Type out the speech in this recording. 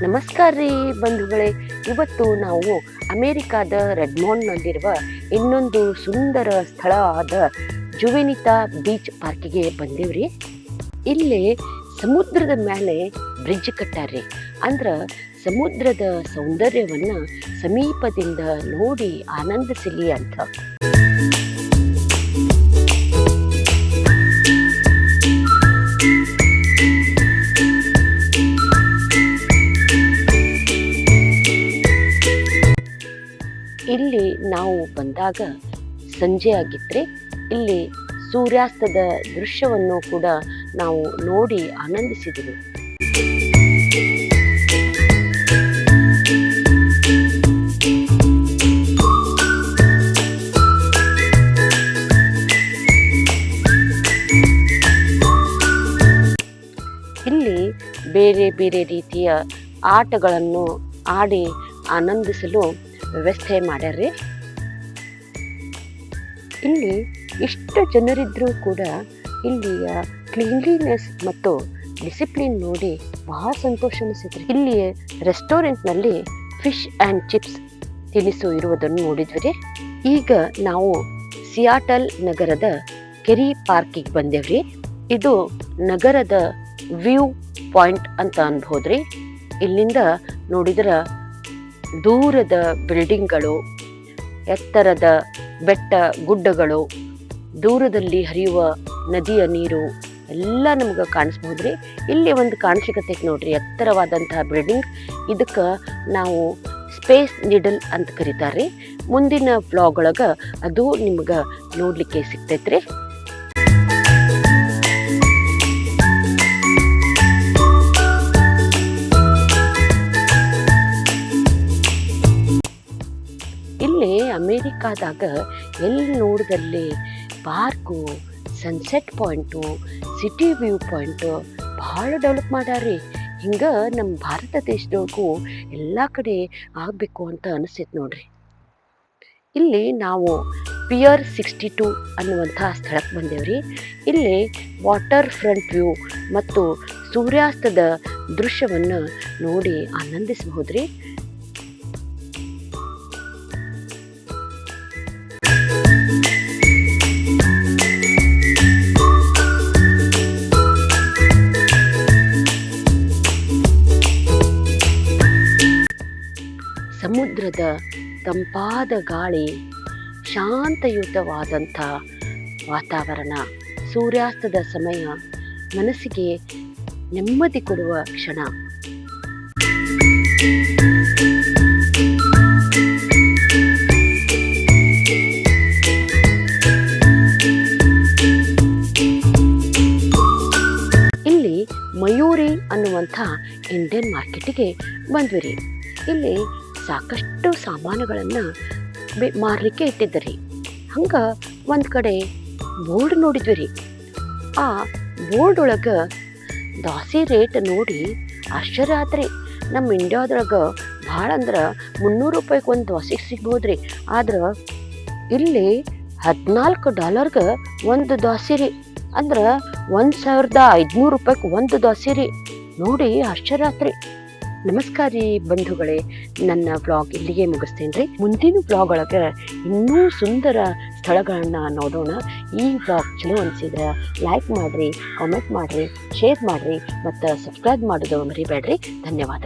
ನಮಸ್ಕಾರ ರೀ ಬಂಧುಗಳೇ. ಇವತ್ತು ನಾವು ಅಮೇರಿಕಾದ ರೆಡ್ಮಾಂಡ್ನಲ್ಲಿರುವ ಇನ್ನೊಂದು ಸುಂದರ ಸ್ಥಳ ಆದ ಜುವೆನಿತಾ ಬೀಚ್ ಪಾರ್ಕಿಗೆ ಬಂದೇವ್ರಿ. ಇಲ್ಲಿ ಸಮುದ್ರದ ಮೇಲೆ ಬ್ರಿಡ್ಜ್ ಕಟ್ಟಾರ್ರಿ. ಅಂದ್ರೆ ಸಮುದ್ರದ ಸೌಂದರ್ಯವನ್ನು ಸಮೀಪದಿಂದ ನೋಡಿ ಆನಂದಿಸಲಿ ಅಂತ. ಇಲ್ಲಿ ನಾವು ಬಂದಾಗ ಸಂಜೆ ಆಗಿದ್ರೆ ಇಲ್ಲಿ ಸೂರ್ಯಾಸ್ತದ ದೃಶ್ಯವನ್ನು ಕೂಡ ನಾವು ನೋಡಿ ಆನಂದಿಸಿದೆವು. ಇಲ್ಲಿ ಬೇರೆ ಬೇರೆ ರೀತಿಯ ಆಟಗಳನ್ನು ಆಡಿ ಆನಂದಿಸಲು ವ್ಯವಸ್ಥೆ ಮಾಡ್ಯಾರ್ರಿ. ಇಲ್ಲಿ ಎಷ್ಟು ಜನರಿದ್ರೂ ಕೂಡ ಇಲ್ಲಿಯ ಕ್ಲೀನ್ಲಿನೆಸ್ ಮತ್ತು ಡಿಸಿಪ್ಲಿನ್ ನೋಡಿ ಬಹಳ ಸಂತೋಷ ಅನಿಸಿದ್ರಿ. ಇಲ್ಲಿ ರೆಸ್ಟೋರೆಂಟ್ನಲ್ಲಿ ಫಿಶ್ ಆ್ಯಂಡ್ ಚಿಪ್ಸ್ ತಿನಿಸು ಇರುವುದನ್ನು ನೋಡಿದ್ವಿ. ಈಗ ನಾವು ಸಿಯಾಟಲ್ ನಗರದ ಕೆರಿ ಪಾರ್ಕಿಗೆ ಬಂದೇವ್ರಿ. ಇದು ನಗರದ ವ್ಯೂ ಪಾಯಿಂಟ್ ಅಂತ ಅನ್ಬೋದ್ರಿ. ಇಲ್ಲಿಂದ ನೋಡಿದ್ರೆ ದೂರದ ಬಿಲ್ಡಿಂಗ್ಗಳು, ಎತ್ತರದ ಬೆಟ್ಟ ಗುಡ್ಡಗಳು, ದೂರದಲ್ಲಿ ಹರಿಯುವ ನದಿಯ ನೀರು ಎಲ್ಲ ನಮ್ಗೆ ಕಾಣಿಸ್ಬೋದ್ರಿ. ಇಲ್ಲಿ ಒಂದು ಕಾಣಿಸ್ಲಿಕ್ಕತ್ತೈತಿ ನೋಡ್ರಿ, ಎತ್ತರವಾದಂತಹ ಬಿಲ್ಡಿಂಗ್. ಇದಕ್ಕೆ ನಾವು ಸ್ಪೇಸ್ ನೀಡಲ್ ಅಂತ ಕರೀತಾರ್ರಿ. ಮುಂದಿನ ಬ್ಲಾಗ್ ಒಳಗೆ ಅದು ನಿಮ್ಗೆ ನೋಡ್ಲಿಕ್ಕೆ ಸಿಗ್ತೈತ್ರಿ. ಇಲ್ಲಿ ಅಮೇರಿಕಾದಾಗ ಎಲ್ಲಿ ನೋಡಿದಲ್ಲಿ park, sunset point, city view point ಭಾಳ ಡೆವಲಪ್ ಮಾಡ್ಯಾರ್ರಿ. ಹಿಂಗೆ ನಮ್ಮ ಭಾರತ ದೇಶದೊಳಗೂ ಎಲ್ಲ ಕಡೆ ಆಗಬೇಕು ಅಂತ ಅನಿಸ್ತೈತೆ ನೋಡ್ರಿ. ಇಲ್ಲಿ ನಾವು ಪಿಯರ್ 62 ಅನ್ನುವಂಥ ಸ್ಥಳಕ್ಕೆ ಬಂದೇವ್ರಿ. ಇಲ್ಲಿ ವಾಟರ್ ಫ್ರಂಟ್ ವ್ಯೂ ಮತ್ತು ಸೂರ್ಯಾಸ್ತದ ದೃಶ್ಯವನ್ನು ನೋಡಿ ಆನಂದಿಸಬಹುದ್ರಿ. ಸಮುದ್ರದ ತಂಪಾದ ಗಾಳಿ, ಶಾಂತಯುತವಾದಂಥ ವಾತಾವರಣ, ಸೂರ್ಯಾಸ್ತದ ಸಮಯ ಮನಸ್ಸಿಗೆ ನೆಮ್ಮದಿ ಕೊಡುವ ಕ್ಷಣ. ಇಲ್ಲಿ ಮಯೂರಿ ಅನ್ನುವಂಥ ಇಂಡಿಯನ್ ಮಾರ್ಕೆಟಿಗೆ ಬಂದ್ವಿ. ಇಲ್ಲಿ ಸಾಕಷ್ಟು ಸಾಮಾನುಗಳನ್ನು ಮಾರಲಿಕ್ಕೆ ಇಟ್ಟಿದ್ದರಿ. ಹಂಗೆ ಒಂದು ಕಡೆ ಬೋರ್ಡ್ ನೋಡಿದ್ವಿ ರೀ. ಆ ಬೋರ್ಡ್ ಒಳಗೆ ದಾಸಿ ರೇಟ್ ನೋಡಿ ಆಶ್ಚರ್ಯ ಆತ್ರಿ. ನಮ್ಮ ಇಂಡಿಯಾದೊಳಗೆ ಭಾಳ ಅಂದ್ರೆ $300 ಒಂದು ದಾಸಿಗೆ ಸಿಗ್ಬೋದ್ರಿ. ಆದ್ರೆ ಇಲ್ಲಿ $14 ಒಂದು ದಾಸಿ ರೀ. ಅಂದ್ರೆ $1,500 ಒಂದು ದಾಸಿ ರೀ. ನೋಡಿ ಆಶ್ಚರ್ಯ ಆತ್ರಿ. ನಮಸ್ಕಾರ ರೀ ಬಂಧುಗಳೇ, ನನ್ನ ವ್ಲಾಗ್ ಇಲ್ಲಿಗೆ ಮುಗಿಸ್ತೇನೆ ರೀ. ಮುಂದಿನ ವ್ಲಾಗ್ ಒಳಗೆ ಇನ್ನೂ ಸುಂದರ ಸ್ಥಳಗಳನ್ನ ನೋಡೋಣ. ಈ ವ್ಲಾಗ್ ಚಲೋ ಅನಿಸಿದ್ರೆ ಲೈಕ್ ಮಾಡಿರಿ, ಕಾಮೆಂಟ್ ಮಾಡಿರಿ, ಶೇರ್ ಮಾಡಿರಿ ಮತ್ತು ಸಬ್ಸ್ಕ್ರೈಬ್ ಮಾಡೋದು ಮರಿಬೇಡ್ರಿ. ಧನ್ಯವಾದ.